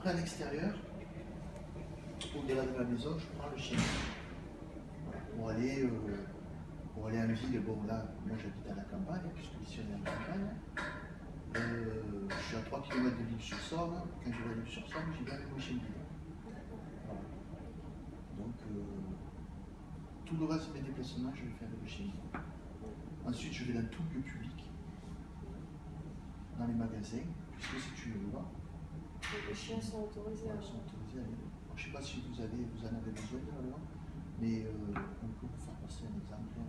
Après, à l'extérieur, au-delà de la maison, je prends le chien. Pour aller en ville, bon là, moi j'habite à la campagne, puisque ici on est en campagne. Je suis à 3 km de L'Isle-sur-Sorgue. Quand je vais à L'Isle-sur-Sorgue, j'y vais avec mon chien guide. Voilà. Donc, tout le reste de mes déplacements, je vais faire avec le chien guide. Ensuite, je vais dans tout lieu public, dans les magasins, puisque c'est une loi. Les chiens sont autorisés à aller. Je ne sais pas si vous en avez besoin de la loi, mais on peut vous faire passer un exemplaire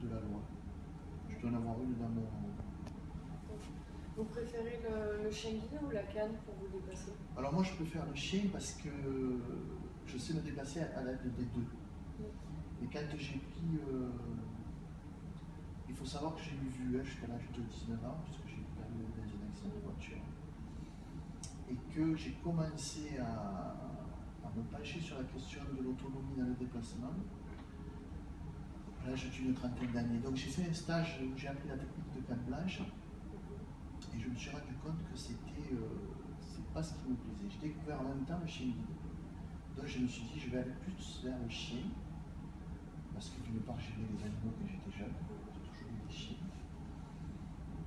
de la loi. Je dois en avoir une dans mon... Vous préférez le chien guide ou la canne pour vous déplacer? Alors moi je préfère le chien parce que je sais me déplacer à l'aide des deux. Et quand j'ai pris... il faut savoir que j'ai eu vue jusqu'à l'âge de 19 ans, puisque j'ai perdu dans un accident de voiture. Et que j'ai commencé à me pencher sur la question de l'autonomie dans le déplacement à l'âge d'une trentaine d'années. Donc j'ai fait un stage où j'ai appris la technique de canne blanche et je me suis rendu compte que c'est pas ce qui me plaisait. J'ai découvert en même temps le chien guide. Donc je me suis dit je vais aller plus vers le chien parce que d'une part j'aimais les animaux quand j'étais jeune, j'ai toujours eu des chiens.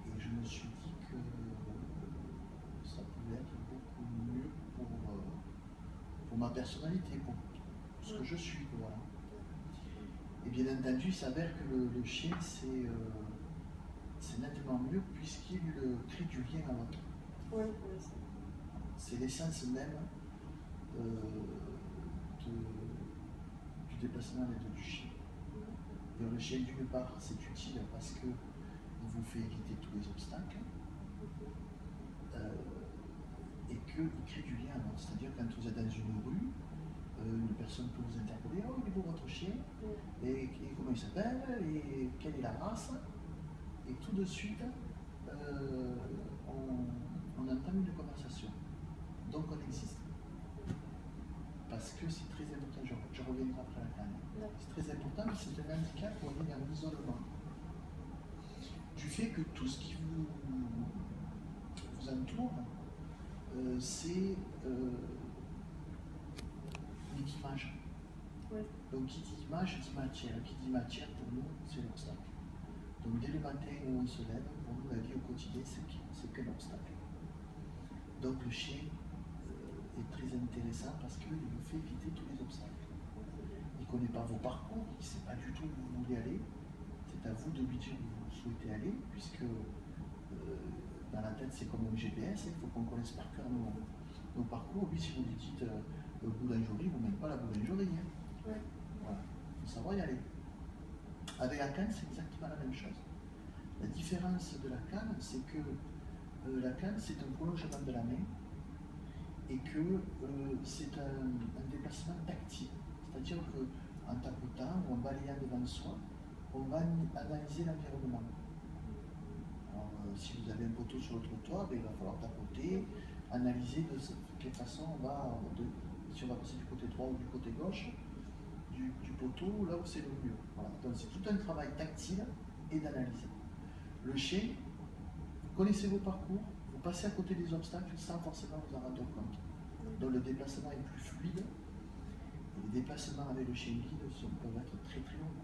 Et je me suis dit que ça pouvait être beaucoup mieux pour ma personnalité, pour ce que je suis. Voilà. Et bien entendu, il s'avère que le chien, c'est nettement mieux puisqu'il crée du lien à l'autre. Oui, c'est l'essence même du déplacement à l'aide du chien. Et le chien, d'une part, c'est utile parce qu'il vous fait éviter tous les obstacles et qu'il crée du lien à l'autre. C'est-à-dire quand vous êtes dans une rue, une personne peut vous interpeller, oh il est beau votre chien, et comment il s'appelle, et quelle est la race, et tout de suite on entame une conversation. Donc on existe. Parce que c'est très important, je reviendrai après la canne. C'est très important, mais c'est un handicap où on est dans l'isolement. Du fait que tout ce qui vous entoure, c'est l'image. Donc qui dit image dit matière. Qui dit matière pour nous, c'est l'obstacle. Donc dès le matin où on se lève, pour nous la vie au quotidien, c'est qu'un obstacle. Donc le chien est très intéressant parce qu'il vous fait éviter tous les obstacles. Il ne connaît pas vos parcours, il ne sait pas du tout où vous voulez aller. C'est à vous de lui dire où vous souhaitez aller, puisque dans la tête c'est comme un GPS, il faut qu'on connaisse par cœur nos parcours. Lui, si vous lui dites boulangerie, vous ne mettez pas la boulangerie. Voilà. Il faut savoir y aller. Avec la canne, c'est exactement la même chose. La différence de la canne, c'est que la canne, c'est un prolongement de la main et que c'est un déplacement tactile. C'est-à-dire qu'en tapotant ou en balayant devant soi, on va analyser l'environnement. Alors, si vous avez un poteau sur le trottoir, il va falloir tapoter, analyser de quelle façon si on va passer du côté droit ou du côté gauche du poteau, là où c'est le mieux. Voilà. Donc c'est tout un travail tactile et d'analyse. Le chien, vous connaissez vos parcours, vous passez à côté des obstacles sans forcément vous en rendre compte. Donc le déplacement est plus fluide. Et les déplacements avec le chien guide peuvent être très très longs.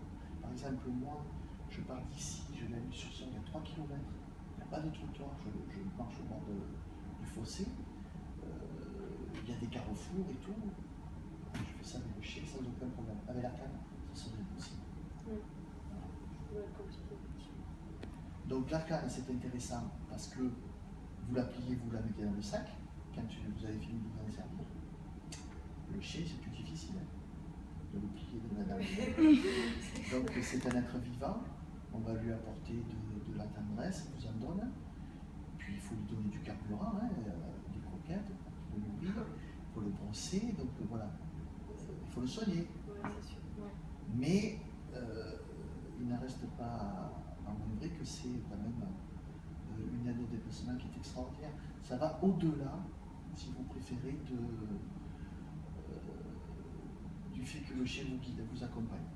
Par exemple, moi, je pars d'ici, je vais aller sur il y a 3 km. Il n'y a pas de trottoir, je marche au bord du fossé. Il y a des carrefours et tout. Je fais ça avec le chien sans aucun problème. Avec la canne, ça serait impossible. Voilà. Donc la canne, c'est intéressant parce que vous la pliez, vous la mettez dans le sac quand vous avez fini de vous en servir. Le chien, c'est plus difficile de le plier, de le mettre dans le sac. Donc c'est un être vivant, on va lui apporter de la tendresse, il vous en donne. Puis il faut lui donner du carburant, des croquettes, de nourrir, il faut le brosser, donc voilà. Il faut le soigner. Mais il n'en reste pas à moins vrai que c'est quand même une aide au déplacement qui est extraordinaire. Ça va au-delà, si vous préférez, du fait que le chien vous guide, vous accompagne.